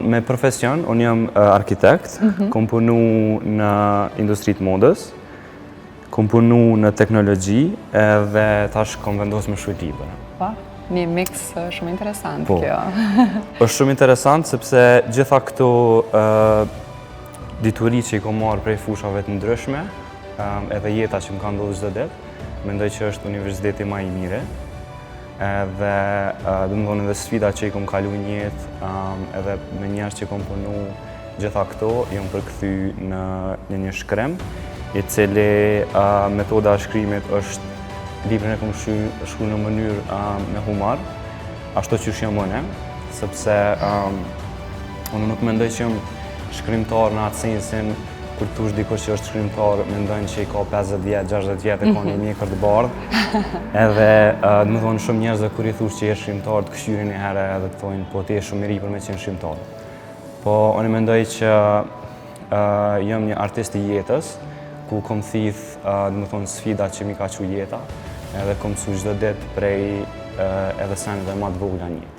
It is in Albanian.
me profesion, unë jam arkitekt, kom punu në industritë modës, kom punu në teknologji edhe tash kom vendos me shkruaj libra. Pa, një mix shumë interesant kjo. Është shumë interesant sepse gjitha këto dituri që i kom marrë prej fushave të ndryshme, edhe jeta që më ka ndodhur çdo ditë, mendoj që është universiteti më i mirë. Edhe domethënë edhe sfida që i kom kalu në jetë, edhe me njerëz që kom punu gjitha këto, jam përkthy në një shkrim, i cili metoda e shkrimit është librin e kom shkruar në mënyrë me humor, ashtu që jam unë, sepse unë nuk mendoj që jam shkrimtar në atë sensin kur thush dikush që është shkrimtar, mendojnë që i ka 50 vjet, 60 vjet e ka një mjekër të bardhë. Edhe domethënë shumë njerëz kur i thush që je shkrimtar të këshyrin një herë edhe të thonë po ti je shumë i ri për me qenë shkrimtar. Po unë mendoj që jam një artist i jetës, ku kom thith domethënë sfidat që mi ka qu jeta, edhe kom mësu çdo ditë prej edhe seneve më të vogla në jetë.